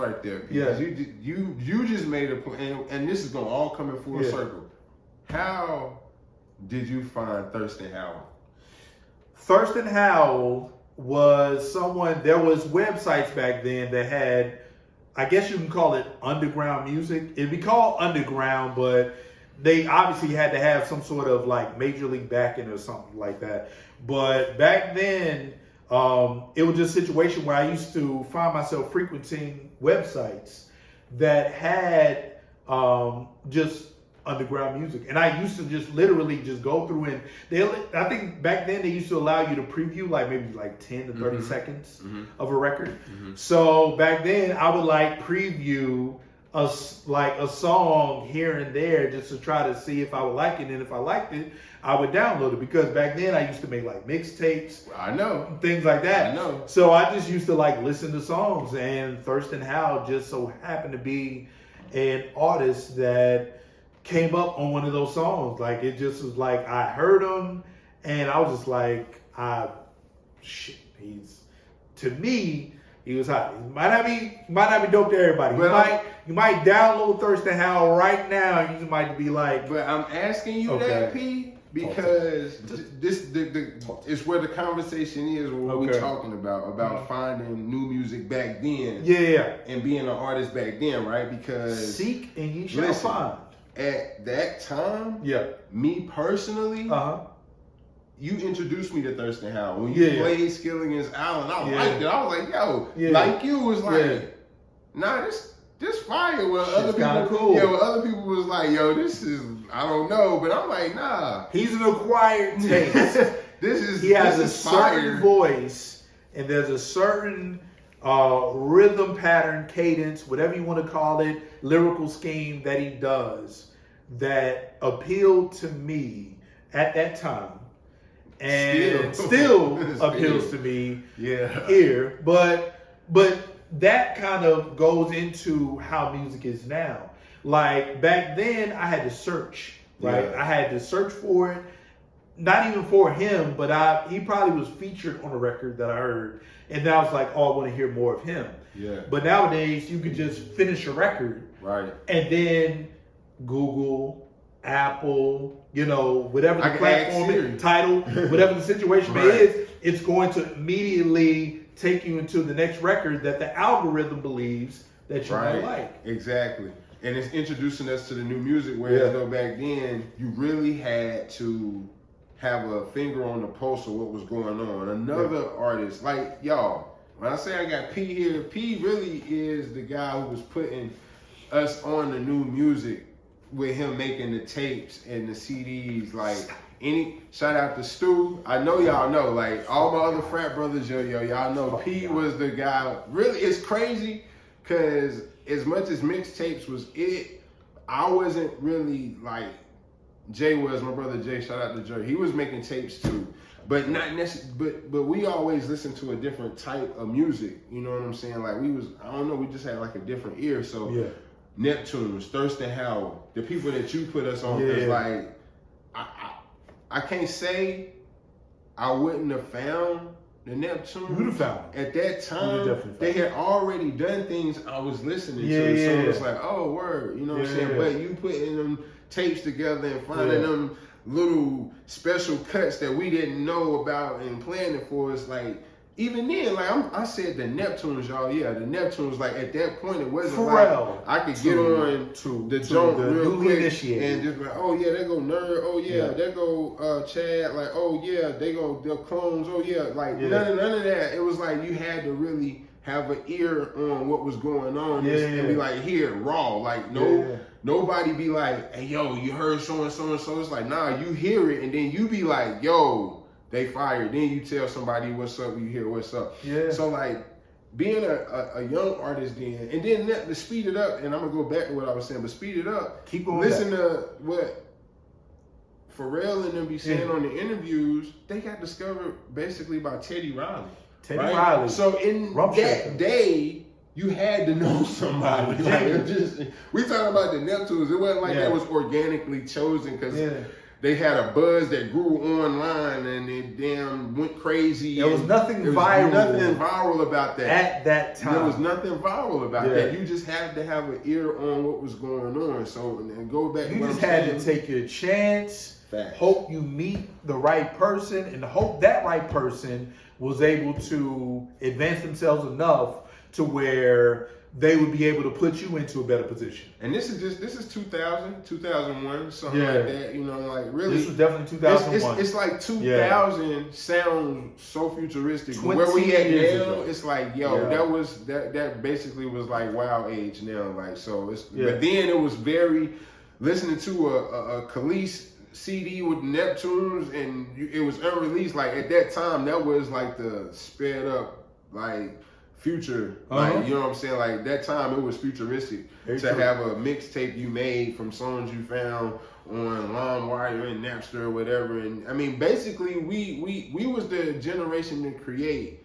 right there. Because you just made a point, and this is gonna all come in full circle. How did you find Thurston Howell? Thurston Howell was someone. There was websites back then that had, I guess you can call it underground music. It'd be called underground, but they obviously had to have some sort of like major league backing or something like that. But back then, it was just a situation where I used to find myself frequenting websites that had just underground music. And I used to just literally just go through and I think back then they used to allow you to preview like maybe like 10 to 30 seconds of a record. So back then I would like preview a song here and there just to try to see if I would like it. And if I liked it, I would download it, because back then I used to make like mixtapes. I know. Things like that. I know. So I just used to like listen to songs, and Thurston Howell just so happened to be an artist that came up on one of those songs. Like it just was like I heard him and I was just like, to me, he was hot. He might not be dope to everybody. You might download Thurston Howell right now and you might be like, but I'm asking you that, P, because this is where the conversation is, what we're talking about finding new music back then. Yeah. And being an artist back then, right? Because seek and ye shall find. At that time, me personally, you introduced me to Thurston Howell. When you played Skillinger's Island, I liked it. I was like, yo, like you was like, nah, this fire. Well, other people, cool. Well, other people was like, yo, this is, I don't know, but I'm like, nah. He's an acquired taste. He has a certain voice, and there's a certain rhythm pattern, cadence, whatever you want to call it, lyrical scheme that he does that appealed to me at that time, and still appeals to me here. But that kind of goes into how music is now. Like back then, I had to search, right? I had to search for it. Not even for him, but he probably was featured on a record that I heard, and then I was like, oh, I want to hear more of him. Yeah. But nowadays, you could just finish a record, right? And then Google, Apple, whatever the platform, title, whatever the situation is, it's going to immediately take you into the next record that the algorithm believes that you might like. Exactly. And it's introducing us to the new music, whereas though back then, you really had to have a finger on the pulse of what was going on. Another artist, like y'all, when I say I got P here, P really is the guy who was putting us on the new music with him making the tapes and the CDs. Like, shout out to Stu. I know y'all know, like all my other frat brothers, y'all know P was the guy. Really, it's crazy because as much as mixtapes was it, I wasn't really like, Jay was, my brother Jay, shout out to Jay. He was making tapes too, but not necessarily. But we always listened to a different type of music. You know what I'm saying? Like I don't know, we just had like a different ear. So Neptunes, Thurston Howell, the people that you put us on, is like, I can't say I wouldn't have found the Neptunes. You would have found them. At that time, they had already done things I was listening to. So it's like, oh, word, you know what I'm saying? But you putting them tapes together and finding them little special cuts that we didn't know about and planning for us, like, even then, like I said, the Neptunes, y'all, the Neptunes, like at that point, it wasn't like I could get on to the joint real quick and just like, oh yeah, there go Nerd, oh yeah, there go Chad, like, oh yeah, they're clones, oh yeah, like none of that. It was like you had to really have an ear on what was going on and be like, here, raw, like nobody be like, hey yo, you heard so and so and so. It's like, nah, you hear it and then you be like, yo, they fired. Then you tell somebody what's up, you hear what's up. Yeah. So like being a young artist then, and then to speed it up, and I'm gonna go back to what I was saying, but speed it up. Keep going. Listen to what Pharrell and them be saying on the interviews. They got discovered basically by Teddy Riley. Riley. So in that day, you had to know somebody. Like, we talking about the Neptunes. It wasn't like that was organically chosen because they had a buzz that grew online and it damn went crazy. There was nothing there viral. Was nothing viral about that at that time. There was nothing viral about that. You just had to have an ear on what was going on. So and go back. You just had to take your chance. Facts. Hope you meet the right person, and hope that right person was able to advance themselves enough to where they would be able to put you into a better position. And this is 2000, 2001, something like that. You know, like really. This was definitely 2001. It's like 2000 sounds so futuristic. But where we at now, it's like, yo, that basically was like wild age now. Like, so it's, but then it was very, listening to a Khalees CD with Neptunes, and it was unreleased. Like at that time, that was like the sped up, like future. Like, you know what I'm saying? Like that time, it was futuristic to have a mixtape you made from songs you found on LimeWire and Napster or whatever. And I mean, basically, we was the generation to create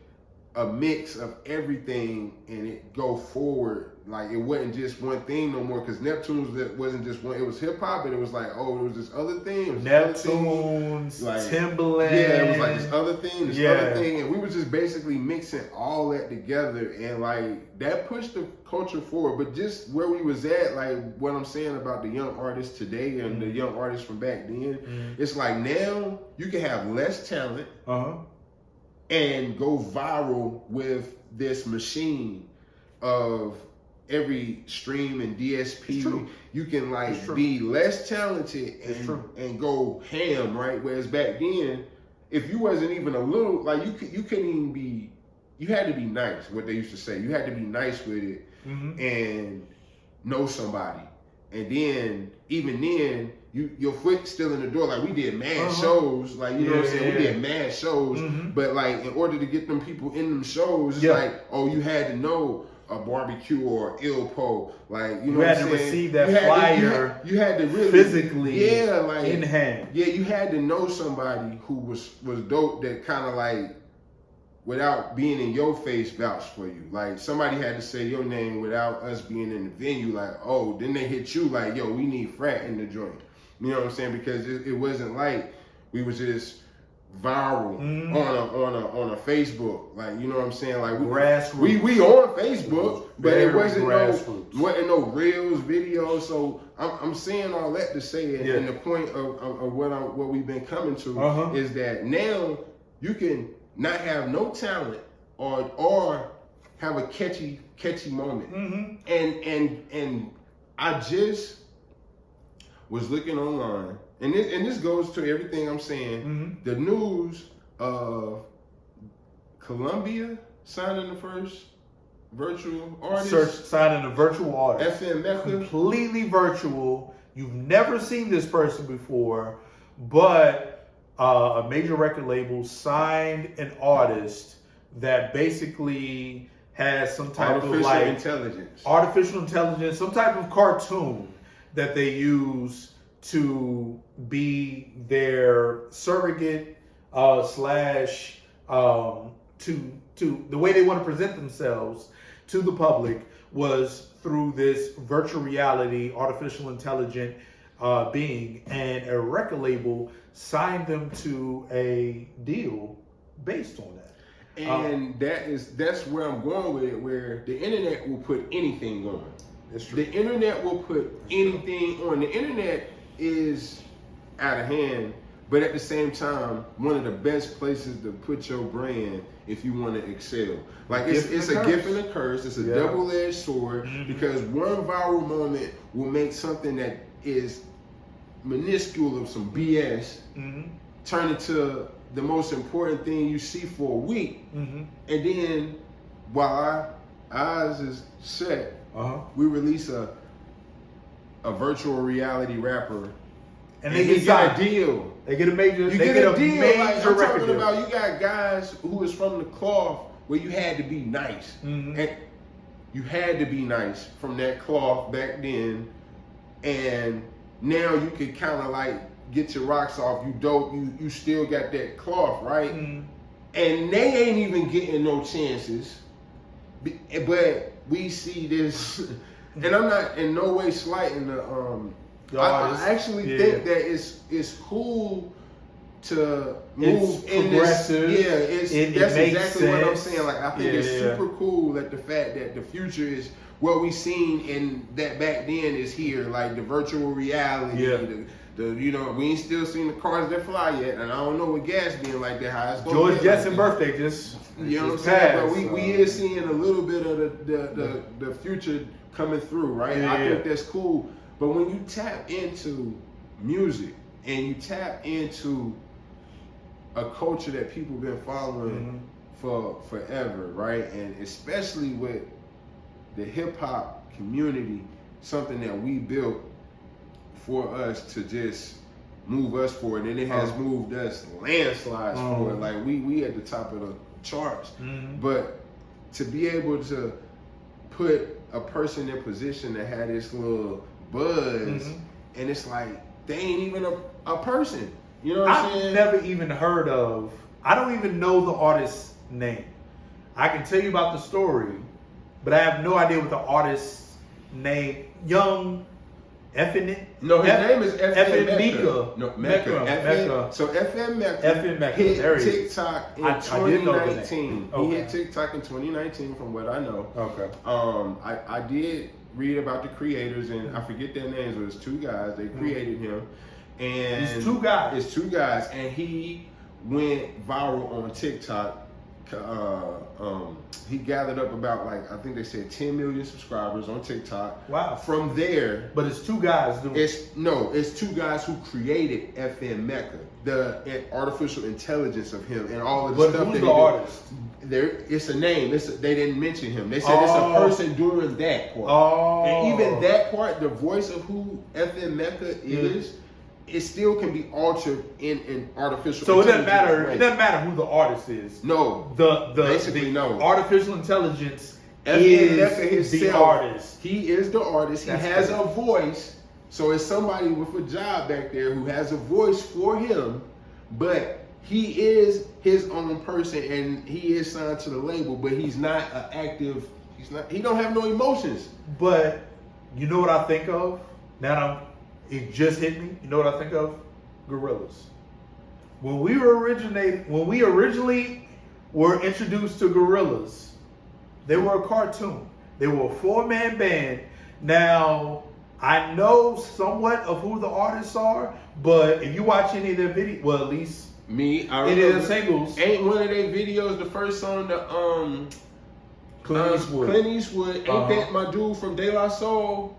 a mix of everything and it go forward. Like it wasn't just one thing no more, because Neptunes wasn't just one. It was hip hop, and it was like, oh, it was this other thing. Neptunes, like, Timbaland. Yeah, it was like this other thing, other thing, and we were just basically mixing all that together, and like that pushed the culture forward. But just where we was at, like what I'm saying about the young artists today and the young artists from back then, it's like now you can have less talent and go viral with this machine of every stream and DSP. You can like be less talented and go ham, right? Whereas back then, if you wasn't even a little, like you couldn't even be, you had to be nice, what they used to say. You had to be nice with it and know somebody. And then, even then, your foot's still in the door. Like we did mad shows, like you know what I'm saying. We did mad shows, but like in order to get them people in them shows, it's like, oh, you had to know a barbecue or Ilpo, like you know what I'm saying. You had to receive that flyer. You had to really physically, like in hand. Yeah, you had to know somebody who was dope, that kind of like, without being in your face, vouch for you. Like somebody had to say your name without us being in the venue. Like, oh, then they hit you like, yo, we need Frat in the joint. You know what I'm saying? Because it wasn't like we was just viral on a Facebook. Like, you know what I'm saying? Like we on Facebook, but it wasn't no reels, videos. So I'm saying all that to say, and the point of what we've been coming to is that now you can not have no talent or have a catchy moment. And I just was looking online, and this goes to everything I'm saying. The news of Colombia signing the first virtual artist. Signing a virtual artist. FN Meka. Completely virtual. You've never seen this person before, but a major record label signed an artist that basically has some type of like artificial intelligence, some type of cartoon that they use to be their surrogate slash to the way they want to present themselves to the public was through this virtual reality artificial intelligent being, and a record label signed them to a deal based on that. And that's where I'm going with it, where the internet will put anything on. That's true. The internet will put anything on. The internet is out of hand, but at the same time, one of the best places to put your brand if you want to excel. Like it's a gift and a curse. It's a double-edged sword, because one viral moment will make something that is minuscule of some BS turn into the most important thing you see for a week. And then while our eyes is set, we release a virtual reality rapper, and they get a deal. They get a major. You get a deal. Like I'm talking about, you got guys who is from the cloth where you had to be nice, and you had to be nice from that cloth back then, and now you can kind of like get your rocks off. You dope. You still got that cloth, right? And they ain't even getting no chances, but we see this. And I'm not in no way slighting I actually think that it's cool to move in this. That's exactly what I'm saying. Like, I think it's super cool that the fact that the future is what we seen and that back then is here, like the virtual reality. The we ain't still seen the cars that fly yet, and I don't know what gas being like that. How it's going. George Jetson birthday just what I'm saying. But we is seeing a little bit of the future coming through, right? I think that's cool. But when you tap into music and you tap into a culture that people been following for forever, right? And especially with the hip hop community, something that we built for us to just move us forward, and it has moved us landslides forward. Like we at the top of the charts. But to be able to put a person in position that had this little buzz, and it's like they ain't even a person. You know what I'm saying? I've never even heard of. I don't even know the artist's name. I can tell you about the story, but I have no idea what the artist's name. Young FN. No, his name is FN Meka. No, Meka. So FN Meka hit TikTok in 2019. He hit TikTok in 2019, from what I know. Okay. I did read about the creators, and I forget their names, but it's two guys. They created him, and it's two guys. It's two guys, and he went viral on TikTok. He gathered up about, like, I think they said 10 million subscribers on TikTok. Wow. From there, but it's two guys doing it's two guys who created FN Meka, the artificial intelligence of him and all of the stuff that he artist? It's a name. They didn't mention him. They said it's a person doing that part. And even that part, the voice of who FN Meka is, it still can be altered in artificial. So it doesn't matter. It doesn't matter who the artist is. No, basically no. Artificial intelligence is the artist. He is the artist. He has a voice. So it's somebody with a job back there who has a voice for him, but he is his own person, and he is signed to the label. But he's not an active. He don't have no emotions. But you know what I think of now? It just hit me. You know what I think of? Gorillas. When we originally were introduced to Gorillas, they were a cartoon. They were a 4-man band. Now, I know somewhat of who the artists are, but if you watch any of their videos, well, at least I remember any of their singles. Ain't one of their videos the first song to Clint Eastwood? Clint Eastwood. Ain't that my dude from De La Soul?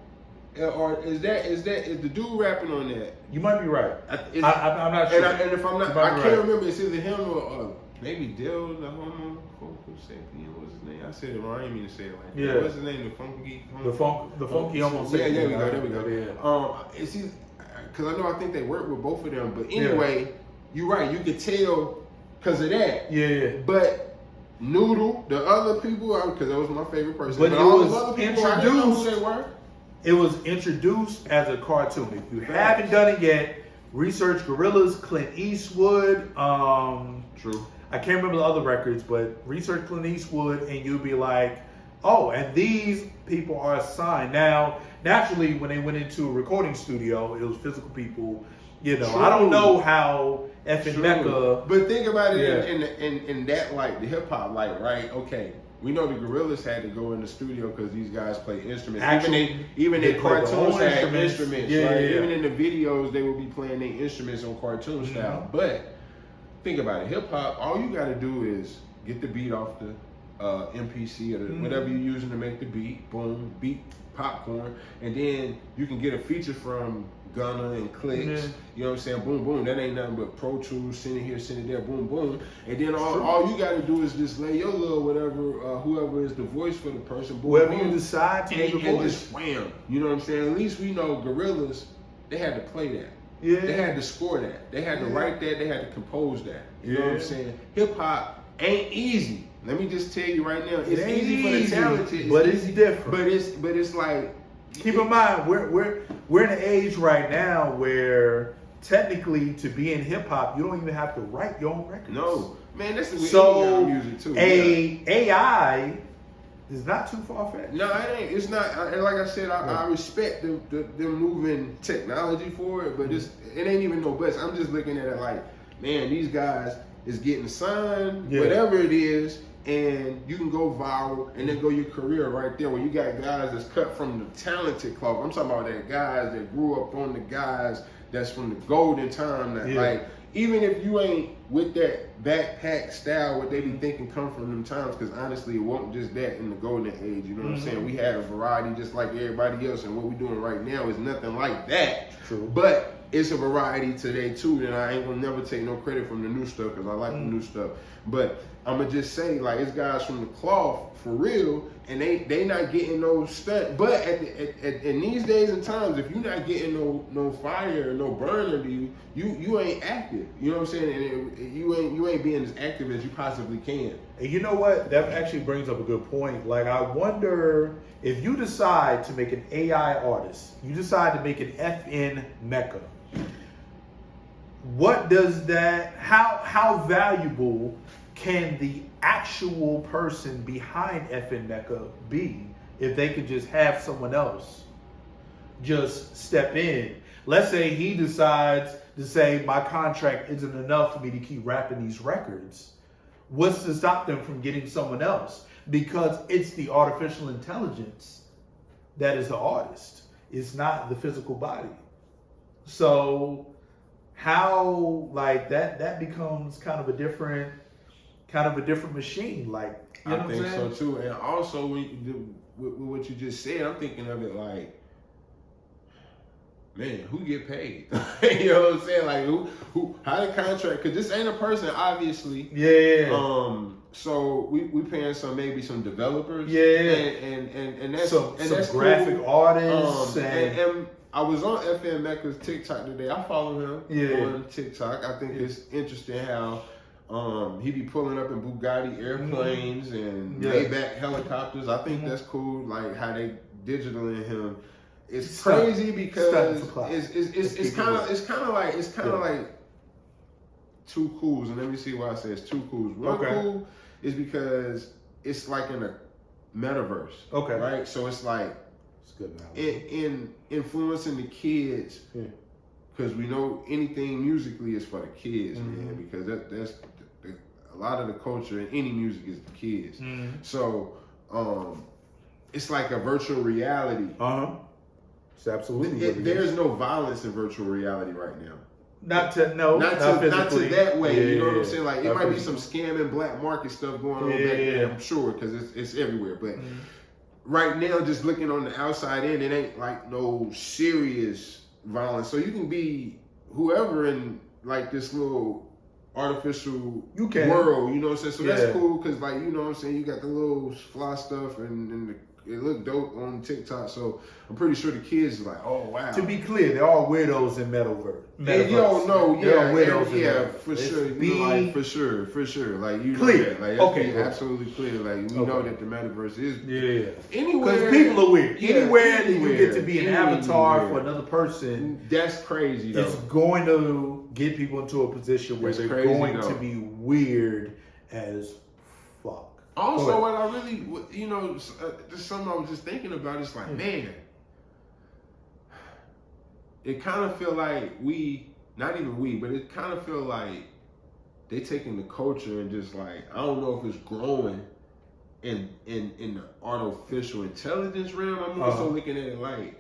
Or is the dude rapping on that? You might be right. I'm not sure. And if I'm not, I can't remember. It's either him or maybe Dill, the homo. What's his name? I said it wrong. I didn't mean to say it like that. What's his name? The funky homo. Yeah, there we go. Yeah. It's because I think they work with both of them. But anyway, you're right. You could tell because of that. Yeah. But Noodle, the other people, because that was my favorite person. But all was the other people, I didn't know who they were. It was introduced as a cartoon. If you haven't done it yet, research Gorillas, Clint Eastwood. True. I can't remember the other records, but research Clint Eastwood, and you'll be like, oh, and these people are assigned. Now, naturally, when they went into a recording studio, it was physical people. You know, I don't know how FN Meka. But think about it in that light, the hip hop light, right? Okay. We know the Gorillas had to go in the studio because these guys play instruments. Even their cartoons had instruments. Even in the videos, they would be playing their instruments on cartoon style. But think about it. Hip hop, all you got to do is get the beat off the MPC or whatever you're using to make the beat. Boom, beat popcorn, and then you can get a feature from Gunna and Clicks. You know what I'm saying? Boom, boom. That ain't nothing but Pro Tools. Send it here, send it there. Boom, boom. And then all you got to do is just lay your little whatever, whoever is the voice for the person. Boom, whoever boom, you decide to make a voice. Just wham. You know what I'm saying? At least we know Gorillas. They had to play that. Yeah. They had to score that. They had to write that. They had to compose that. You know what I'm saying? Hip hop ain't easy. Let me just tell you right now, it's easy for the talented, but it's different. But it's like, keep in mind, we're in an age right now where technically to be in hip hop, you don't even have to write your own records. No, man, that's the way so music too. AI is not too far fetched. No, it ain't. It's not. And like I said, I respect them moving technology for it, but it ain't even no buts. I'm just looking at it like, man, these guys is getting signed, whatever it is, and you can go viral and then go your career right there. Where you got guys that's cut from the talented cloth. I'm talking about that guys that grew up on the guys that's from the golden time. That like, even if you ain't with that backpack style, what they be thinking come from them times, because honestly, it wasn't just that in the golden age. You know what I'm saying? We had a variety just like everybody else, and what we're doing right now is nothing like that. True. But it's a variety today too, and I ain't gonna never take no credit from the new stuff because I like the new stuff. But I'm gonna just say, like, it's guys from the cloth for real, and they not getting no stunt. But in these days and times, if you're not getting no fire, no burn under you, you ain't active. You know what I'm saying? And you ain't being as active as you possibly can. And you know what? That actually brings up a good point. Like, I wonder if you decide to make an AI artist, you decide to make an FN Meka. What does that? How valuable can the actual person behind FN Meka be if they could just have someone else just step in? Let's say he decides to say, my contract isn't enough for me to keep rapping these records. What's to stop them from getting someone else? Because it's the artificial intelligence that is the artist. It's not the physical body. So how, like, that becomes kind of a different machine. Like, you know I think so too. And also with what you just said, I'm thinking of it like, man, who get paid? You know what I'm saying? Like, who how the contract? Because this ain't a person, obviously. Yeah. So we paying maybe some developers. Yeah. And that's some graphic cool. artists. And I was on FN Meka's TikTok today. I follow him on TikTok. I think it's interesting how he be pulling up in Bugatti airplanes and Maybach helicopters. I think that's cool. Like how they digital in him. It's crazy because it's kind of like two cools. And let me see why I say it's two cools. One cool is because it's like in a metaverse. Okay. Right? So it's like in influencing the kids, because we know anything musically is for the kids, man. Because that's a lot of the culture in any music is the kids. So it's like a virtual reality. It's absolutely. There's no violence in virtual reality right now. Not to that way. You know what I'm saying? Like, it might be some scamming black market stuff going on back there, I'm sure, because it's everywhere. But right now, just looking on the outside in, it ain't like no serious violence. So you can be whoever in like this little artificial world, you know what I'm saying? So that's cool, because, like, you know what I'm saying, you got the little fly stuff and it looked dope on TikTok, so I'm pretty sure the kids are like, oh wow. To be clear, they're all weirdos in metaverse. You don't know, for sure. For sure. Like, you clear. Know that. Like, absolutely clear. Like, we know that the metaverse is anywhere. Because people are weird. Anywhere that you get to be an avatar for another person, that's crazy though. It's going to get people into a position where they're going to be weird as fuck. Also, what I really, just something I was just thinking about, it's like, man, it kind of feel like not even we, but it kind of feel like they taking the culture and just like, I don't know if it's growing in the artificial intelligence realm. I'm also looking at it like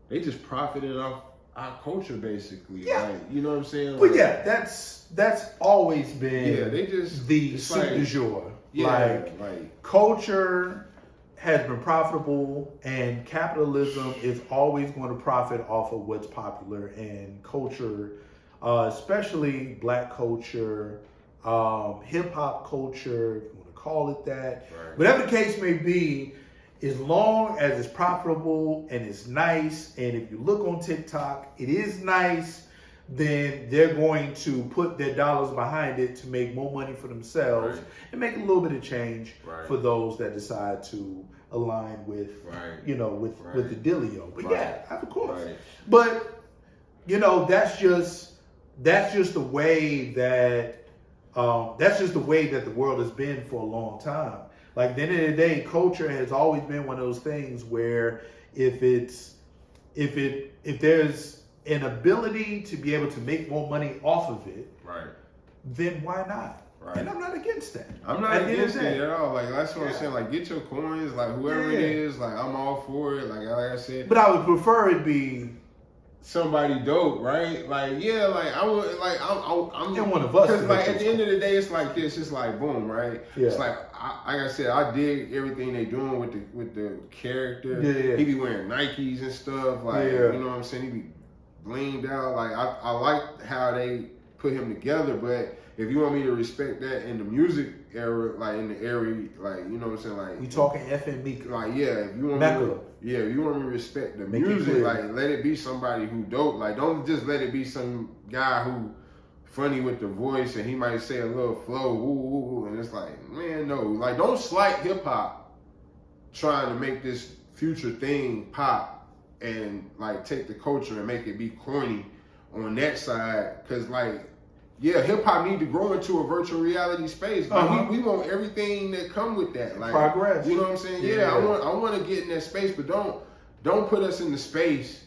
they just profiting off our culture, basically. Yeah. Like, you know what I'm saying? Well, that's always been they just the soup du jour. Yeah, Culture has been profitable, and capitalism is always going to profit off of what's popular. And culture, especially black culture, hip hop culture, if you want to call it that, whatever the case may be, as long as it's profitable and it's nice, and if you look on TikTok, it is nice, then they're going to put their dollars behind it to make more money for themselves and make a little bit of change for those that decide to align with, with the dealio. But of course. But, that's just the way that the world has been for a long time. Like at the end of the day, culture has always been one of those things where if there's an ability to be able to make more money off of it, right, then why not? Right. And I'm not against that. I'm not against it at all. Like that's what I'm saying. Like get your coins. Like whoever it is. Like I'm all for it. Like I said. But I would prefer it be somebody dope, right? Like yeah, like I would like I'm and one of us. Because like at the end of the day, it's like this. It's like boom, right? Yeah. It's like like I said, I dig everything they doing with the character. Yeah. He be wearing Nikes and stuff. Like you know what I'm saying. He be blinged out. Like I like how they put him together, but if you want me to respect that in the music era, like in the area, like you know what I'm saying, like we talking FN Meka. Like if you want Meka. if you want me to respect the music, like let it be somebody who dope. Like don't just let it be some guy who funny with the voice and he might say a little flow, woo woo woo, and it's like man no, like don't slight hip hop trying to make this future thing pop and like take the culture and make it be corny on that side, because like. Yeah, hip hop need to grow into a virtual reality space. Like we want everything that come with that. Like progress. You know what I'm saying? Yeah, I want to get in that space, but don't put us in the space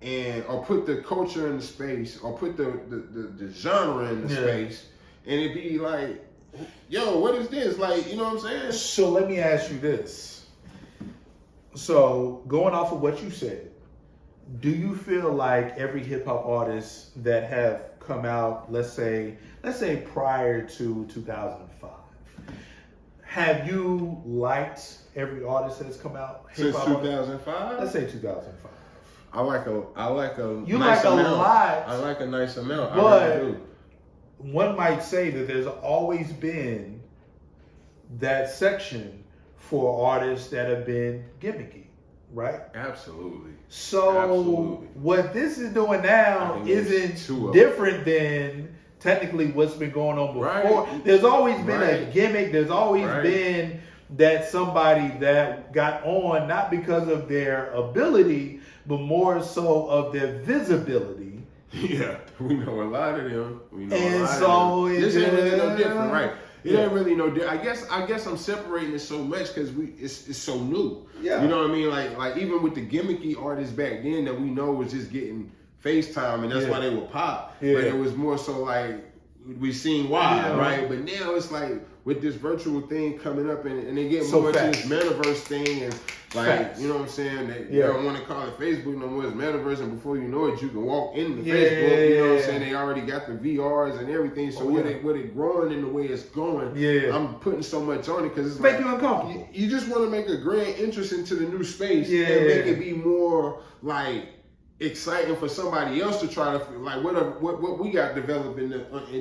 or put the culture in the space or put the genre in the space and it be like, yo, what is this? Like, you know what I'm saying? So let me ask you this. So going off of what you said, do you feel like every hip hop artist that have come out, let's say prior to 2005, have you liked every artist that's come out since 2005? Let's say 2005. I like a you nice like amount. A lot. I like a nice amount. But I really do. One might say that there's always been that section for artists that have been gimmicky. Right? Absolutely. So what this is doing now isn't different than technically what's been going on before. Right. There's always been a gimmick. There's always been that somebody that got on not because of their ability, but more so of their visibility. Yeah, we know a lot of them. We know and a lot so of them. This ain't really no different, right? It ain't really no different. I guess I'm separating it so much because it's so new. Yeah. You know what I mean? Like even with the gimmicky artists back then that we know was just getting FaceTime and that's why they were pop. Yeah. But it was more so like we seen why, right? But now it's like with this virtual thing coming up and they get more into this metaverse thing and like you know what I'm saying? They don't want to call it Facebook no more, it's metaverse, and before you know it you can walk into Facebook, you know what I'm saying? They already got the VRs and everything, so with it growing in the way it's going, I'm putting so much on it because it's make you uncomfortable. You just want to make a grand entrance into the new space and make it be more like exciting for somebody else to try to like what we got developed in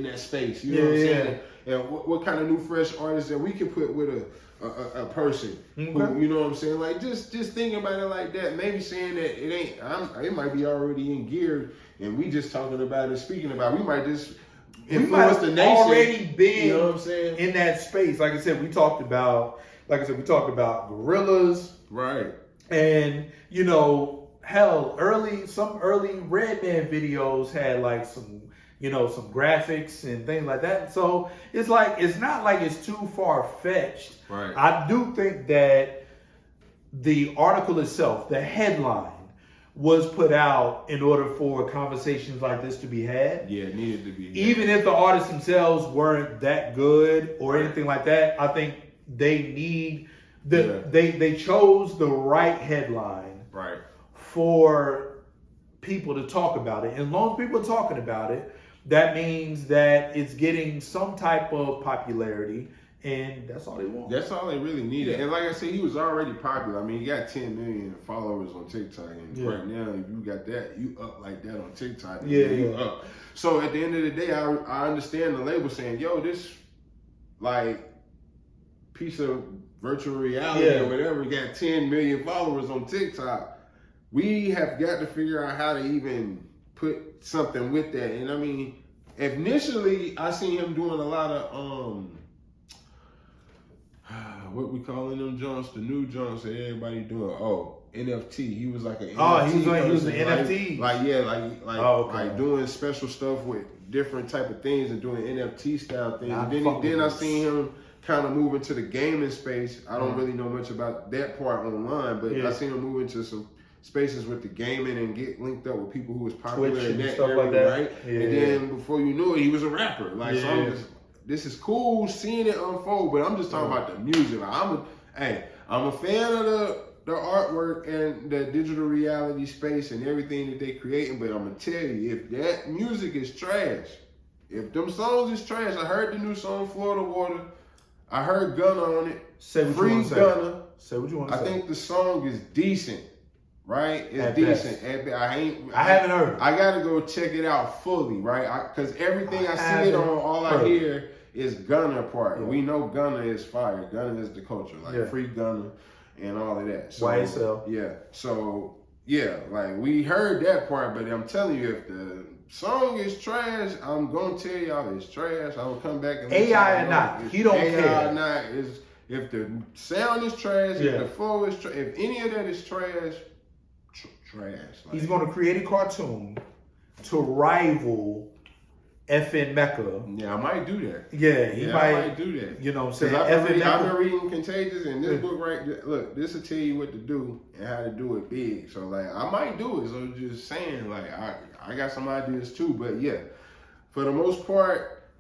that space. You know what I'm saying? And what kind of new fresh artists that we can put with a person who, you know what I'm saying? Like just thinking about it like that. Maybe saying that it ain't. It might be already in gear, and we just talking about it, speaking about it. We might just influence the nation. Already been, you know what I'm saying? In that space. Like I said, we talked about gorillas, right? And you know. Hell, some early Redman videos had like some graphics and things like that. So it's not like it's too far fetched. Right. I do think that the article itself, the headline, was put out in order for conversations like this to be had. Yeah, it needed to be. Even if the artists themselves weren't that good or anything like that, I think they they chose the right headline. Right. For people to talk about it. And as long as people are talking about it, that means that it's getting some type of popularity, and that's all they want. That's all they really needed. And like I said, he was already popular. I mean, he got 10 million followers on TikTok, and right now, if you got that, you up like that on TikTok. You up. So at the end of the day, I understand the label saying, yo, this like piece of virtual reality or whatever got 10 million followers on TikTok. We have got to figure out how to even put something with that. And I mean, initially, I seen him doing a lot of, what we calling them Jones, the new Jones that everybody doing. NFT. He was like an NFT. He was an NFT. Like doing special stuff with different type of things and doing NFT style things. And then I seen him kind of move into the gaming space. I don't really know much about that part online, but I seen him move into some spaces with the gaming and get linked up with people who was popular Twitch in and that stuff area, like that. right? Yeah. And then before you knew it, he was a rapper. Like, so I'm just, this is cool seeing it unfold, but I'm just talking about the music. Like, I'm a fan of the artwork and the digital reality space and everything that they creating, but I'm gonna tell you, if that music is trash, if them songs is trash, I heard the new song Florida Water. I heard Gunna on it. Say what Free you want to Gunna. Say what you want to say. I think the song is decent, right? It's At decent. I haven't heard it. I gotta go check it out fully, right? Because everything I see it on, all I hear is Gunna part. Yeah. We know Gunna is fire. Gunna is the culture, like Free Gunna and all of that. So, YSL. Yeah. So yeah, like we heard that part, but I'm telling you, if the song is trash, I'm gonna tell y'all it's trash. I will come back and AI or not, he don't care. AI or not, is if the sound is trash, if the flow is trash, if any of that is trash, trash. Like, he's gonna create a cartoon to rival FN Meka. Yeah, I might do that. Yeah, he might do that. You know what I'm saying? I've been reading Contagious, and this book look, this will tell you what to do and how to do it big. So like, I might do it. So just saying, like, I got some ideas too. But yeah, for the most part,